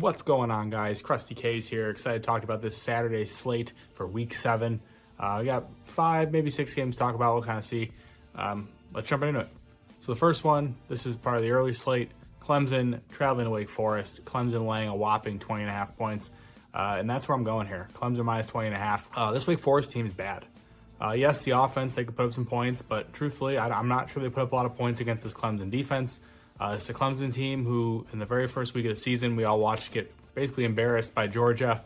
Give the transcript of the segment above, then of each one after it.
What's going on, guys? CrustyKs here. Excited to talk about this Saturday slate for Week 7. We got 5, maybe 6 games to talk about. We'll kind of see. Let's jump into it. So the first one, this is part of the early slate. Clemson traveling to Wake Forest. Clemson laying a whopping 20.5 points. And that's where I'm going here. Clemson minus 20.5. This Wake Forest team is bad. Yes, the offense, they could put up some points, but truthfully, I'm not sure they put up a lot of points against this Clemson defense. It's a Clemson team who, in the very first week of the season, we all watched get basically embarrassed by Georgia.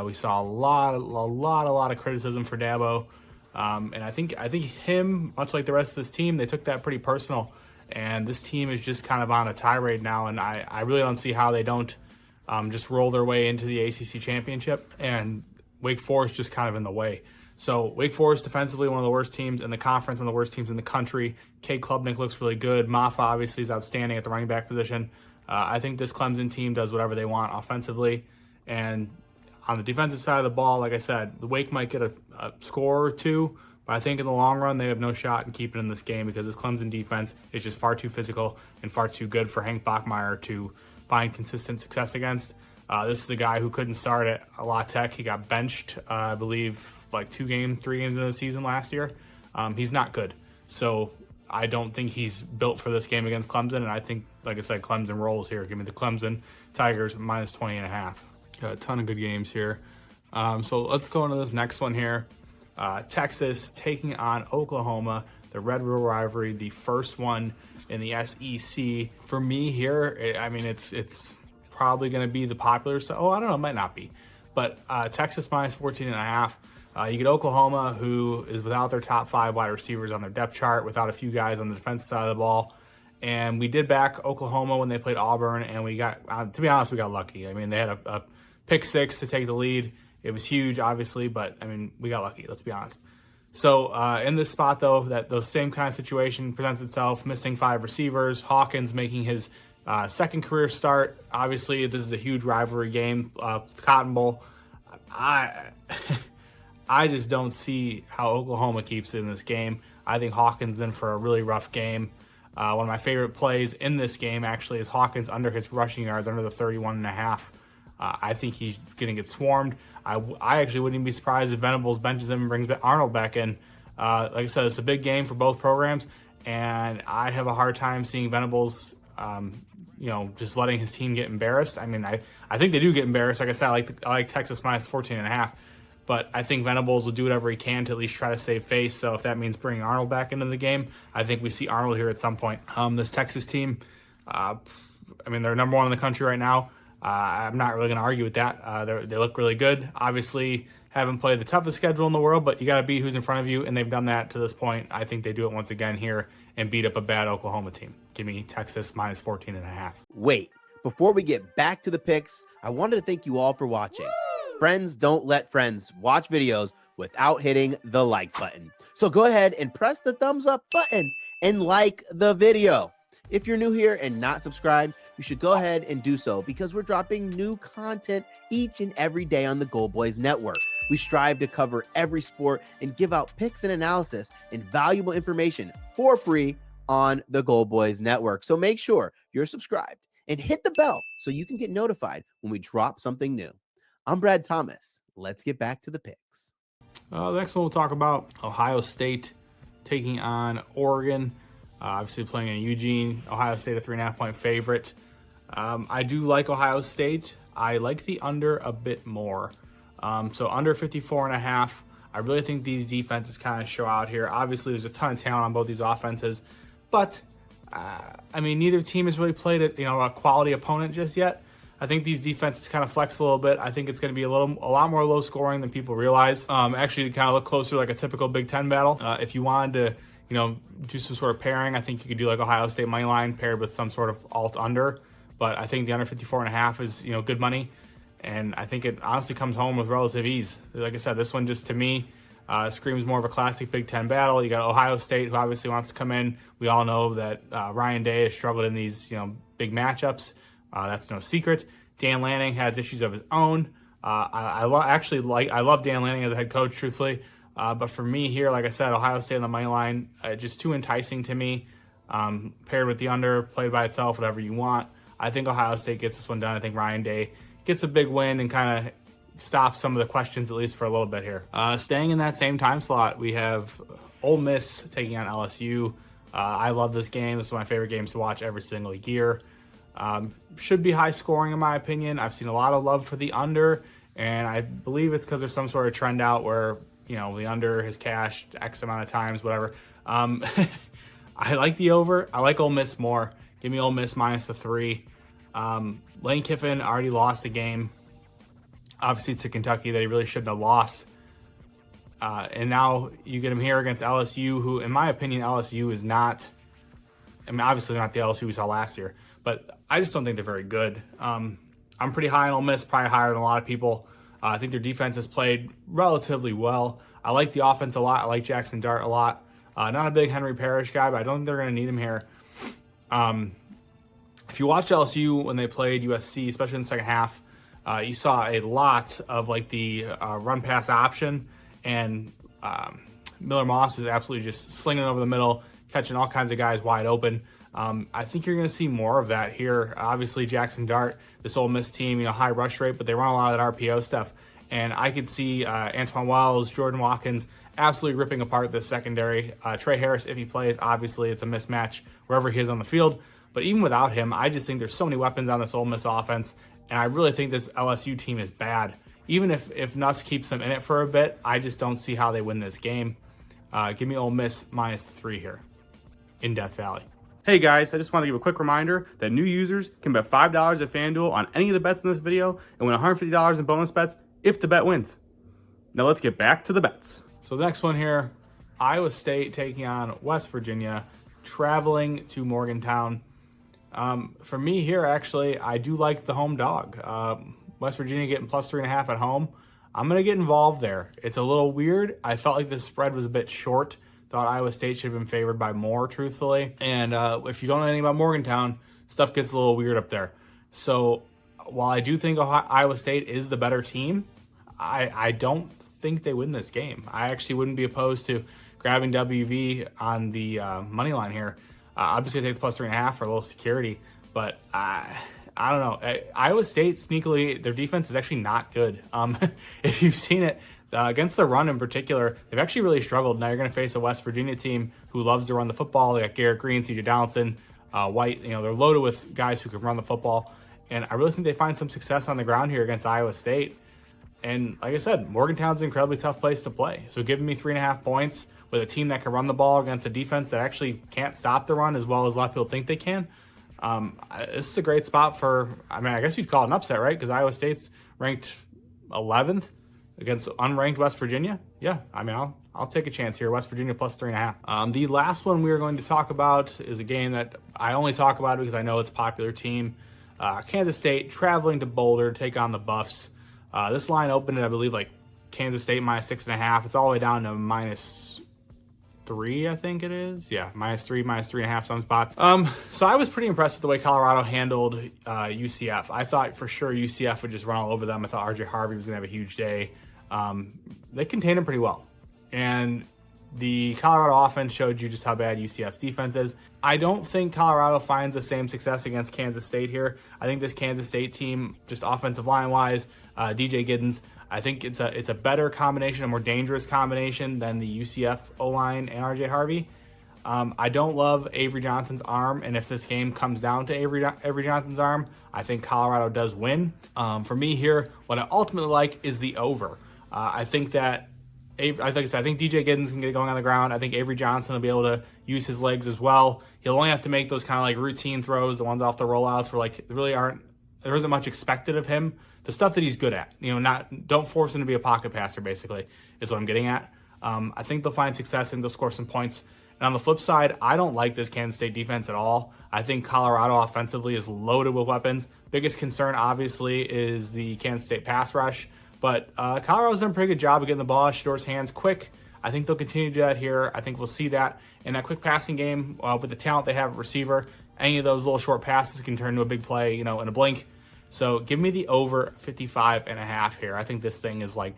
We saw a lot of criticism for Dabo, and I think him, much like the rest of this team, they took that pretty personal. And this team is just kind of on a tirade now, and I really don't see how they don't just roll their way into the ACC championship. And Wake Forest just kind of in the way. So Wake Forest defensively, one of the worst teams in the conference, one of the worst teams in the country. Cade Klubnik looks really good. Maffa obviously is outstanding at the running back position. I think this Clemson team does whatever they want offensively. And on the defensive side of the ball, like I said, the Wake might get a score or two, but I think in the long run, they have no shot in keeping in this game because this Clemson defense is just far too physical and far too good for Hank Bachmeier to find consistent success against. This is a guy who couldn't start at La Tech. He got benched, I believe, like 3 games into the season last year. He's not good. So I don't think he's built for this game against Clemson. And I think, like I said, Clemson rolls here. Give me the Clemson Tigers minus 20.5. Got a ton of good games here. So let's go into this next one here. Texas taking on Oklahoma, the Red River rivalry, the first one in the SEC. For me here, I mean, it's probably going to be the popular. So, I don't know, it might not be. But Texas minus 14.5. You get Oklahoma, who is without their top 5 wide receivers on their depth chart, without a few guys on the defensive side of the ball. And we did back Oklahoma when they played Auburn, and we got, to be honest, we got lucky. I mean, they had a pick 6 to take the lead. It was huge, obviously, but, I mean, we got lucky, let's be honest. So in this spot, though, that those same kind of situation presents itself, missing 5 receivers, Hawkins making his second career start. Obviously, this is a huge rivalry game, Cotton Bowl. I just don't see how Oklahoma keeps it in this game. I think Hawkins in for a really rough game. One of my favorite plays in this game actually is Hawkins under his rushing yards, under the 31.5. I think he's going to get swarmed. I actually wouldn't even be surprised if Venables benches him and brings Arnold back in. Like I said, it's a big game for both programs, and I have a hard time seeing Venables, just letting his team get embarrassed. I mean, I think they do get embarrassed. Like I said, I like Texas minus 14.5. But I think Venables will do whatever he can to at least try to save face. So if that means bringing Arnold back into the game, I think we see Arnold here at some point. This Texas team, they're number 1 in the country right now. I'm not really going to argue with that. They look really good. Obviously, haven't played the toughest schedule in the world, but you got to beat who's in front of you, and they've done that to this point. I think they do it once again here and beat up a bad Oklahoma team. Give me Texas minus 14.5. Wait, before we get back to the picks, I wanted to thank you all for watching. Friends don't let friends watch videos without hitting the like button. So go ahead and press the thumbs up button and like the video. If you're new here and not subscribed, you should go ahead and do so because we're dropping new content each and every day on the Gold Boys Network. We strive to cover every sport and give out picks and analysis and valuable information for free on the Gold Boys Network. So make sure you're subscribed and hit the bell so you can get notified when we drop something new. I'm Brad Thomas. Let's get back to the picks. The next one we'll talk about Ohio State taking on Oregon. Obviously playing in Eugene. Ohio State a 3.5-point favorite. I do like Ohio State. I like the under a bit more. So under 54.5. I really think these defenses kind of show out here. Obviously, there's a ton of talent on both these offenses, but neither team has really played a quality opponent just yet. I think these defenses kind of flex a little bit. I think it's going to be a lot more low scoring than people realize. Actually, kind of look closer like a typical Big Ten battle. If you wanted to, do some sort of pairing, I think you could do like Ohio State money line paired with some sort of alt under. But I think the under 54.5 is good money, and I think it honestly comes home with relative ease. Like I said, this one just to me screams more of a classic Big Ten battle. You got Ohio State, who obviously wants to come in. We all know that Ryan Day has struggled in these big matchups. That's no secret. Dan Lanning has issues of his own. I love Dan Lanning as a head coach, truthfully. But for me here, like I said, Ohio State on the money line, just too enticing to me. Paired with the under, played by itself, whatever you want. I think Ohio State gets this one done. I think Ryan Day gets a big win and kind of stops some of the questions, at least for a little bit here. Staying in that same time slot, we have Ole Miss taking on LSU. I love this game. This is my favorite games to watch every single year. Should be high scoring in my opinion. I've seen a lot of love for the under, and I believe it's because there's some sort of trend out where, you know, the under has cashed X amount of times, whatever. I like the over. I like Ole Miss more. Give me Ole Miss minus the 3. Lane Kiffin already lost a game, obviously to Kentucky, that he really shouldn't have lost. And now you get him here against LSU, who, in my opinion, LSU is not, I mean, obviously not the LSU we saw last year, but I just don't think they're very good. I'm pretty high on Ole Miss, probably higher than a lot of people. I think their defense has played relatively well. I like the offense a lot. I like Jackson Dart a lot. Not a big Henry Parrish guy, but I don't think they're going to need him here. If you watch LSU when they played USC, especially in the second half, you saw a lot of like the run-pass option, and Miller Moss was absolutely just slinging it over the middle, catching all kinds of guys wide open. I think you're going to see more of that here. Obviously, Jackson Dart, this Ole Miss team, you know, high rush rate, but they run a lot of that RPO stuff. And I could see Antoine Wells, Jordan Watkins absolutely ripping apart the secondary. Trey Harris, if he plays, obviously it's a mismatch wherever he is on the field. But even without him, I just think there's so many weapons on this Ole Miss offense, and I really think this LSU team is bad. Even if Nuss keeps them in it for a bit, I just don't see how they win this game. Give me Ole Miss minus 3 here in Death Valley. Hey guys, I just want to give a quick reminder that new users can bet $5 at FanDuel on any of the bets in this video and win $150 in bonus bets if the bet wins. Now let's get back to the bets. So the next one here, Iowa State taking on West Virginia, traveling to Morgantown. For me here, actually, I do like the home dog. West Virginia getting plus 3.5 at home. I'm going to get involved there. It's a little weird. I felt like this spread was a bit short. Thought Iowa State should have been favored by more, truthfully. And if you don't know anything about Morgantown, stuff gets a little weird up there. So while I do think Iowa State is the better team, I don't think they win this game. I actually wouldn't be opposed to grabbing WV on the money line here. I'm just going to take the plus 3.5 for a little security. But I don't know. Iowa State, sneakily, their defense is actually not good. If you've seen it, against the run in particular, they've actually really struggled. Now you're going to face a West Virginia team who loves to run the football. They got Garrett Green, C.J. Donaldson, White. You know, they're loaded with guys who can run the football. And I really think they find some success on the ground here against Iowa State. And like I said, Morgantown's an incredibly tough place to play. So giving me 3.5 points with a team that can run the ball against a defense that actually can't stop the run as well as a lot of people think they can. This is a great spot for, I mean, I guess you'd call it an upset, right? Because Iowa State's ranked 11th against unranked West Virginia. Yeah, I mean, I'll take a chance here. West Virginia plus 3.5. The last one we are going to talk about is a game that I only talk about because I know it's a popular team. Kansas State traveling to Boulder to take on the Buffs. This line opened at, I believe, like Kansas State minus 6.5. It's all the way down to minus 3, I think it is. Yeah, minus 3, minus 3.5 some spots. So I was pretty impressed with the way Colorado handled UCF. I thought for sure UCF would just run all over them. I thought RJ Harvey was going to have a huge day. They contained him pretty well. And the Colorado offense showed you just how bad UCF's defense is. I don't think Colorado finds the same success against Kansas State here. I think this Kansas State team, just offensive line-wise, DJ Giddens, I think it's a better combination, a more dangerous combination than the UCF O-line and RJ Harvey. I don't love Avery Johnson's arm, and if this game comes down to Avery Johnson's arm, I think Colorado does win. For me here, what I ultimately like is the over. I think that, like I said, I think DJ Giddens can get it going on the ground. I think Avery Johnson will be able to use his legs as well. He'll only have to make those kind of like routine throws, the ones off the rollouts where like there isn't much expected of him. The stuff that he's good at, don't force him to be a pocket passer, basically, is what I'm getting at. I think they'll find success and they'll score some points. And on the flip side, I don't like this Kansas State defense at all. I think Colorado offensively is loaded with weapons. Biggest concern, obviously, is the Kansas State pass rush. But Colorado's done a pretty good job of getting the ball out of Shador's hands quick. I think they'll continue to do that here. I think we'll see that in that quick passing game with the talent they have at receiver. Any of those little short passes can turn into a big play, in a blink. So give me the over 55.5 here. I think this thing is like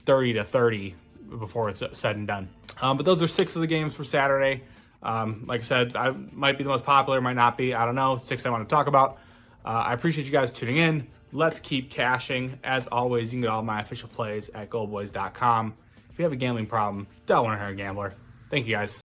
30-30 before it's said and done. But those are 6 of the games for Saturday. Like I said, I might be the most popular, might not be. I don't know. 6 I want to talk about. I appreciate you guys tuning in. Let's keep cashing. As always, you can get all my official plays at goldboys.com. If you have a gambling problem, don't want to hire a gambler. Thank you guys.